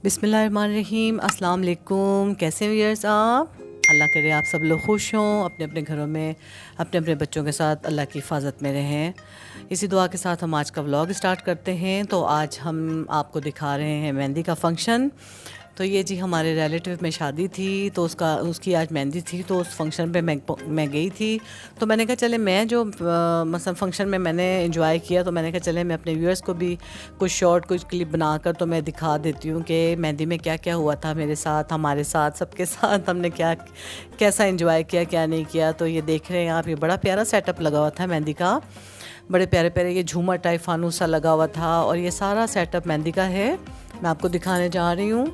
बिस्मिल्लाहिर्रहमानिर्रहीम। अस्सलाम वालेकुम। कैसे हैं व्यूअर्स आप? अल्लाह करे आप सब लोग खुश हों, अपने अपने घरों में अपने अपने बच्चों के साथ अल्लाह की हिफाजत में रहें। इसी दुआ के साथ हम आज का व्लॉग स्टार्ट करते हैं। तो आज हम आपको दिखा रहे हैं मेहंदी का फंक्शन। तो ये जी हमारे रिलेटिव में शादी थी, तो उसकी आज मेहंदी थी, तो उस फंक्शन पे मैं गई थी। तो मैंने कहा चले मैं जो मतलब फंक्शन में मैंने एंजॉय किया, तो मैंने कहा चले मैं अपने व्यूअर्स को भी कुछ शॉर्ट कुछ क्लिप बनाकर तो मैं दिखा देती हूँ कि मेहंदी में क्या क्या हुआ था मेरे साथ, हमारे साथ, सबके साथ हमने क्या कैसा एंजॉय किया, क्या नहीं किया। तो ये देख रहे हैं आप, ये बड़ा प्यारा सेटअप लगा हुआ था मेहंदी का। बड़े प्यारे प्यारे ये झूमर टाइप फानूस सा लगा हुआ था, और ये सारा सेटअप मेहंदी का है, मैं आपको दिखाने जा रही हूँ।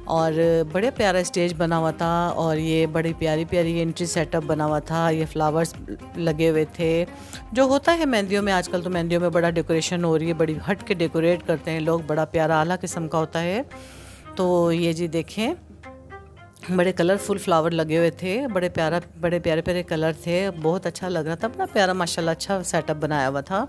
और बड़े प्यारा स्टेज बना हुआ था, और ये बड़ी प्यारी प्यारी एंट्री सेटअप बना हुआ था। ये फ्लावर्स लगे हुए थे, जो होता है मेहंदियों में। आजकल तो मेहंदियों में बड़ा डेकोरेशन हो रही है, बड़ी हट के डेकोरेट करते हैं लोग, बड़ा प्यारा आला किस्म का होता है। तो ये जी देखें, बड़े कलरफुल फ्लावर लगे हुए थे, बड़े बड़े प्यारे प्यारे कलर थे, बहुत अच्छा लग रहा था, बड़ा प्यारा माशाल्लाह अच्छा सेटअप बनाया हुआ था।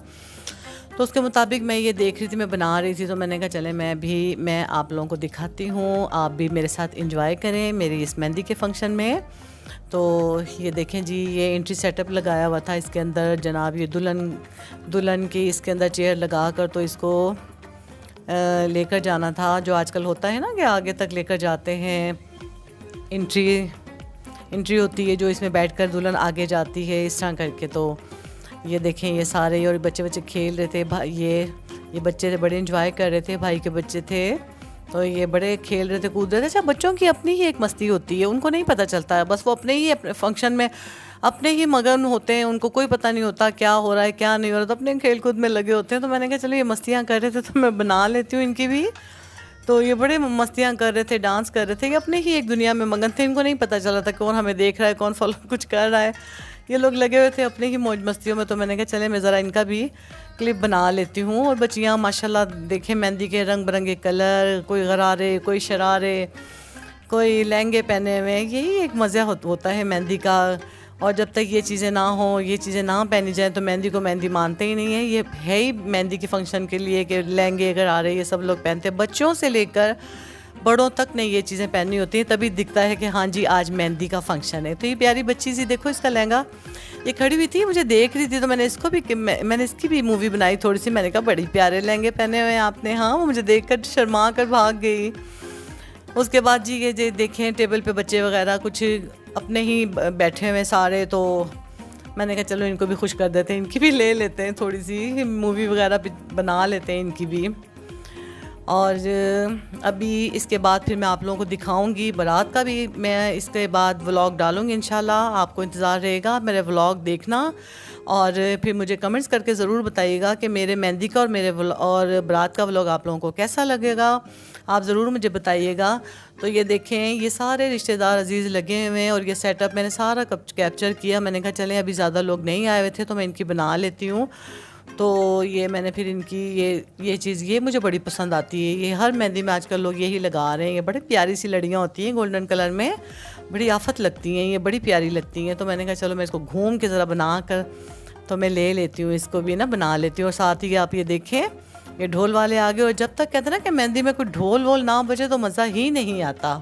तो उसके मुताबिक मैं ये देख रही थी, मैं बना रही थी, तो मैंने कहा चले मैं आप लोगों को दिखाती हूँ, आप भी मेरे साथ एंजॉय करें मेरी इस मेहंदी के फंक्शन में। तो ये देखें जी, ये एंट्री सेटअप लगाया हुआ था, इसके अंदर जनाब ये दुल्हन की इसके अंदर चेयर लगा कर तो इसको लेकर जाना था, जो आजकल होता है ना कि आगे तक लेकर जाते हैं। एंट्री होती है जो इसमें बैठकर दुल्हन आगे जाती है इस तरह करके। तो ये देखें, ये सारे और बच्चे बच्चे खेल रहे थे, भाई ये बच्चे थे, बड़े एंजॉय कर रहे थे, भाई के बच्चे थे, तो ये बड़े खेल रहे थे, कूद रहे थे। अच्छा, बच्चों की अपनी ही एक मस्ती होती है, उनको नहीं पता चलता है, बस वो अपने फंक्शन में अपने ही मगन होते हैं, उनको कोई पता नहीं होता क्या हो रहा है क्या नहीं हो रहा, तो अपने खेल कूद में लगे होते हैं। तो मैंने कहा चलो ये मस्तियाँ कर रहे थे तो मैं बना लेती हूँ इनकी भी। तो ये बड़े मस्तियाँ कर रहे थे, डांस कर रहे थे, कि अपने ही एक दुनिया में मगन थे, इनको नहीं पता चला था कौन हमें देख रहा है, कौन फॉलो कुछ कर रहा है। ये लोग लगे हुए थे अपने ही मौज मस्तियों में। तो मैंने कहा चले मैं ज़रा इनका भी क्लिप बना लेती हूँ। और बच्चियाँ माशाल्लाह देखें, मेहंदी के रंग बिरंगे कलर, कोई गरारे, कोई शरारे, कोई लहंगे पहने हुए, यही एक मज़ा होता है मेहंदी का। और जब तक ये चीज़ें ना हो, ये चीज़ें ना पहनी जाए, तो मेहंदी को मेहंदी मानते ही नहीं है। ये है ही मेहंदी के फंक्शन के लिए कि लहंगे गरारे ये सब लोग पहनते हैं, बच्चों से लेकर बड़ों तक ने ये चीज़ें पहनी होती हैं, तभी दिखता है कि हाँ जी आज मेहंदी का फंक्शन है। तो ये प्यारी बच्ची सी देखो, इसका लहंगा, ये खड़ी हुई थी, मुझे देख रही थी, तो मैंने इसकी भी मूवी बनाई थोड़ी सी। मैंने कहा बड़ी प्यारे लहंगे पहने हुए हैं आपने। हाँ, वो मुझे देख कर शर्मा कर भाग गई। उसके बाद जी ये देखें, टेबल पे बच्चे वगैरह कुछ अपने ही बैठे हुए सारे, तो मैंने कहा चलो इनको भी खुश कर देते हैं, इनकी भी ले लेते हैं, थोड़ी सी मूवी वगैरह बना लेते हैं इनकी भी। और अभी इसके बाद फिर मैं आप लोगों को दिखाऊंगी बारात का भी, मैं इसके बाद व्लॉग डालूंगी इंशाल्लाह। आपको इंतज़ार रहेगा मेरे व्लॉग देखना, और फिर मुझे कमेंट्स करके ज़रूर बताइएगा कि मेरे मेहंदी का और बारात का व्लॉग आप लोगों को कैसा लगेगा, आप ज़रूर मुझे बताइएगा। तो ये देखें, ये सारे रिश्तेदार अजीज़ लगे हुए हैं, और ये सेटअप मैंने सारा कैप्चर किया। मैंने कहा चलें अभी ज़्यादा लोग नहीं आए हुए थे, तो मैं इनकी बना लेती हूँ। तो ये मैंने फिर इनकी ये चीज़ ये मुझे बड़ी पसंद आती है। ये हर मेहंदी में आजकल लोग यही लगा रहे हैं, ये बड़ी प्यारी सी लड़ियाँ होती हैं गोल्डन कलर में, बड़ी आफत लगती हैं, ये बड़ी प्यारी लगती हैं। तो मैंने कहा चलो मैं इसको घूम के ज़रा बना कर तो मैं ले लेती हूँ, इसको भी ना बना लेती हूँ। और साथ ही आप ये देखें, ये ढोल वाले आगे, और जब तक कहते हैं ना कि मेहंदी में कोई ढोल वोल ना बजे तो मज़ा ही नहीं आता।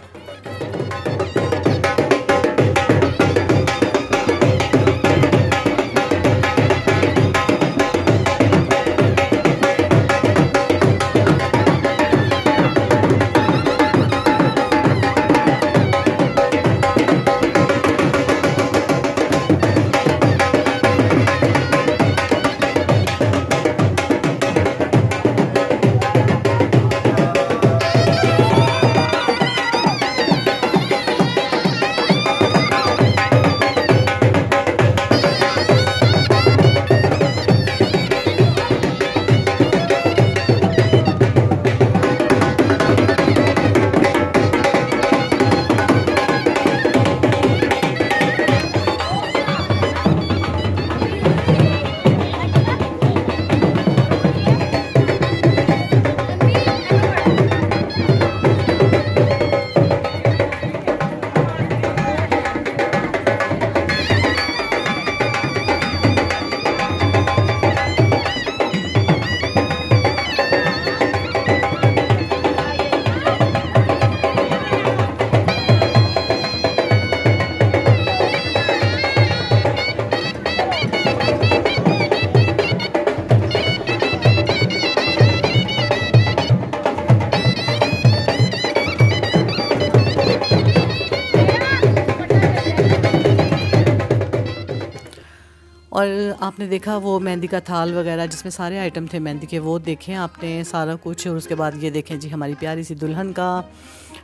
और आपने देखा वो मेहंदी का थाल वगैरह जिसमें सारे आइटम थे मेहंदी के, वो देखें आपने सारा कुछ। और उसके बाद ये देखें जी हमारी प्यारी सी दुल्हन का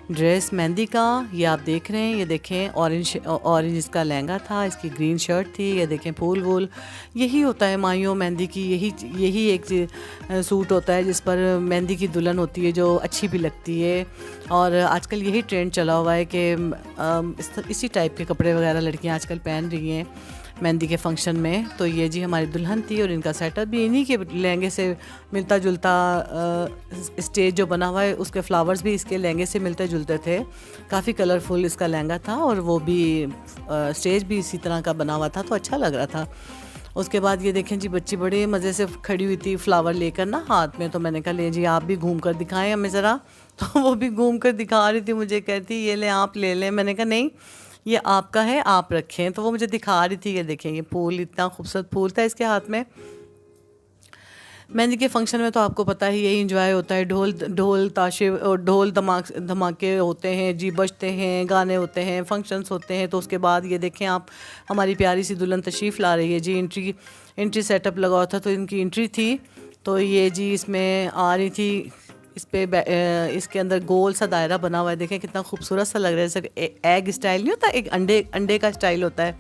ड्रेस मेहंदी का, ये आप देख रहे हैं। ये देखें ऑरेंज इसका लहंगा था, इसकी ग्रीन शर्ट थी। ये देखें फूल वूल, यही होता है माइयों मेहंदी की, यही एक सूट होता है जिस पर मेहंदी की दुल्हन होती है जो अच्छी भी लगती है। और आजकल यही ट्रेंड चला हुआ है कि इसी टाइप के कपड़े वगैरह लड़कियां आजकल पहन रही हैं मेहंदी के फंक्शन में। तो ये जी हमारी दुल्हन थी और इनका सेटअप भी इन्हीं के लहंगे से मिलता जुलता, स्टेज जो बना हुआ है उसके फ्लावर्स भी इसके लहंगे से मिलते जुलते थे। काफ़ी कलरफुल इसका लहंगा था और वो भी स्टेज भी इसी तरह का बना हुआ था, तो अच्छा लग रहा था। उसके बाद ये देखें जी बच्ची बड़े मज़े से खड़ी हुई थी फ्लावर लेकर ना हाथ में। तो मैंने कहा ले जी आप भी घूम कर दिखाएं हमें ज़रा। तो वो भी घूम कर दिखा रही थी मुझे, कहती ये ले आप ले लें। मैंने कहा नहीं ये आपका है आप रखें। तो वो मुझे दिखा रही थी, ये देखें ये फूल, इतना खूबसूरत फूल था इसके हाथ में। मेहंदी के फंक्शन में तो आपको पता ही यही एंजॉय होता है, ढोल ताशे और ढोल धमाके होते हैं जी, बजते हैं, गाने होते हैं, फंक्शंस होते हैं। तो उसके बाद ये देखें आप हमारी प्यारी सी दुल्हन तशरीफ़ ला रही है जी। एंट्री सेटअप लगा हुआ था तो इनकी एंट्री थी। तो ये जी इसमें आ रही थी, इसके अंदर गोल सा दायरा बना हुआ है, देखें कितना खूबसूरत सा लग रहा है। जैसे एग स्टाइल नहीं होता, एक अंडे का स्टाइल होता है,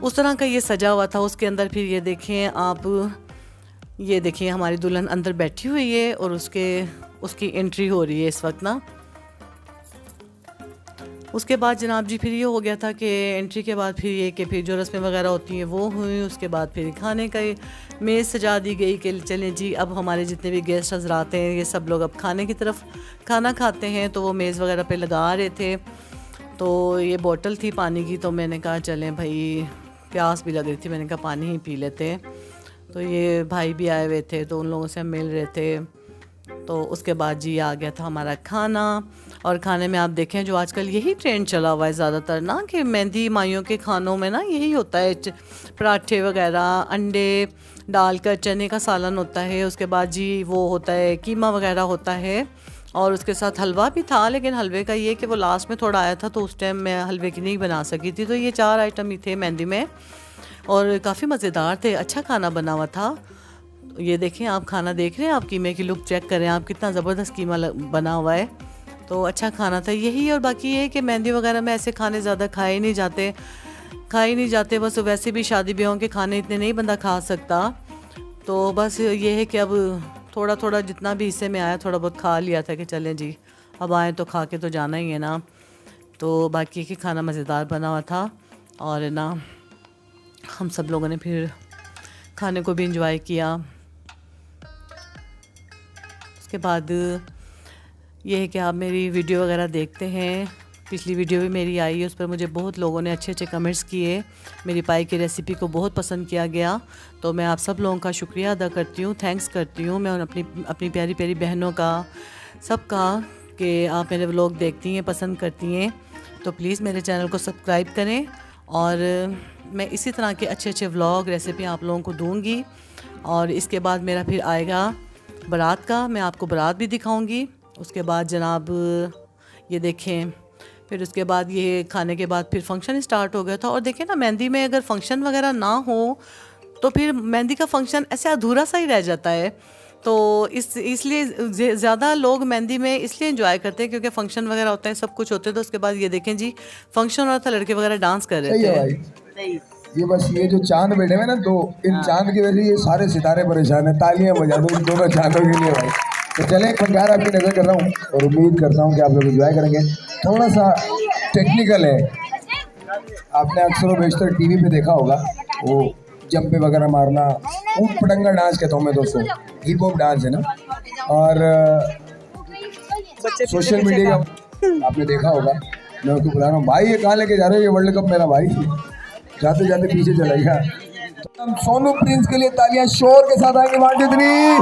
उस तरह का ये सजा हुआ था उसके अंदर। फिर ये देखें आप, ये देखिए हमारी दुल्हन अंदर बैठी हुई है और उसकी एंट्री हो रही है इस वक्त ना। उसके बाद जनाब जी फिर ये हो गया था कि एंट्री के बाद फिर ये कि फिर जो रस्में वगैरह होती हैं वो हुई। उसके बाद फिर खाने का मेज़ सजा दी गई कि चलें जी अब हमारे जितने भी गेस्ट हज़रात हैं ये सब लोग अब खाने की तरफ खाना खाते हैं। तो वो मेज़ वगैरह पे लगा रहे थे। तो ये बोतल थी पानी की, तो मैंने कहा चलें भाई प्यास भी लग रही थी, मैंने कहा पानी ही पी लेते। तो ये भाई भी आए हुए थे तो उन लोगों से हम मिल रहे थे। तो उसके बाद जी आ गया था हमारा खाना। और खाने में आप देखें जो आजकल यही ट्रेंड चला हुआ है ज़्यादातर ना, कि मेहंदी माइयों के खानों में ना यही होता है, पराठे वगैरह, अंडे डालकर चने का सालन होता है। उसके बाद जी वो होता है कीमा वगैरह होता है और उसके साथ हलवा भी था। लेकिन हलवे का ये कि वो लास्ट में थोड़ा आया था तो उस टाइम मैं हलवे की नहीं बना सकी थी। तो ये 4 आइटम ही थे मेहंदी में और काफ़ी मज़ेदार थे, अच्छा खाना बना हुआ था। ये देखें आप खाना देख रहे हैं, आप कीमे की लुक चेक करें आप, कितना ज़बरदस्त कीमा बना हुआ है। तो अच्छा खाना था यही। और बाकी ये कि मेहंदी वगैरह में ऐसे खाने ज़्यादा खाए ही नहीं जाते। बस वैसे भी शादी ब्याहों के खाने इतने नहीं बंदा खा सकता। तो बस ये है कि अब थोड़ा थोड़ा जितना भी हिस्से में आया थोड़ा बहुत खा लिया था कि चलें जी अब आए तो खा के तो जाना ही है ना। तो बाकी कि खाना मज़ेदार बना हुआ था और ना हम सब लोगों ने फिर खाने को भी इंजॉय किया। उसके बाद ये है कि आप मेरी वीडियो वगैरह देखते हैं, पिछली वीडियो भी मेरी आई है, उस पर मुझे बहुत लोगों ने अच्छे अच्छे कमेंट्स किए, मेरी पाई की रेसिपी को बहुत पसंद किया गया। तो मैं आप सब लोगों का शुक्रिया अदा करती हूँ, थैंक्स करती हूँ मैं अपनी प्यारी प्यारी बहनों का, सबका, कि आप मेरे व्लॉग देखती हैं, पसंद करती हैं। तो प्लीज़ मेरे चैनल को सब्सक्राइब करें और मैं इसी तरह के अच्छे अच्छे व्लॉग रेसिपी आप लोगों को दूँगी। और इसके बाद मेरा फिर आएगा बारात का, मैं आपको बारात भी दिखाऊंगी। उसके बाद जनाब ये देखें, फिर उसके बाद ये खाने के बाद फिर फंक्शन स्टार्ट हो गया था। और देखें ना मेहंदी में अगर फंक्शन वगैरह ना हो तो फिर मेहंदी का फंक्शन ऐसे अधूरा सा ही रह जाता है। तो इसलिए ज़्यादा लोग मेहंदी में इसलिए एंजॉय करते हैं क्योंकि फंक्शन वगैरह होते हैं, सब कुछ होते हैं। तो उसके बाद ये देखें जी फंक्शन हो रहा था, लड़के वगैरह डांस कर रहे थे। ये बस ये जो चांद बैठे हुए ना, तो इन चांद की वजह से ये सारे सितारे परेशान है। तालियां बजा दो इन दोनों चांदों के लिए भाई। तो चले एक बार आपकी नज़र कर रहा हूँ और उम्मीद करता हूँ कि आप लोग एंजॉय करेंगे। थोड़ा सा टेक्निकल है, आपने अक्सर व बेशतर टीवी पे देखा होगा, वो जंपे वगैरह मारना, ऊट पटंगा डांस कहता हूँ मैं दोस्तों, हिप हॉप डांस है ना। और सोशल मीडिया का आपने देखा होगा। मैं उसको बुला रहा हूँ, भाई ये कहाँ लेके जा रहे हो, ये वर्ल्ड कप मेरा भाई, जाते जाते पीछे चला गया। तो हम सोनू प्रिंस के लिए तालियां शोर के साथ आएंगे। 1 2 3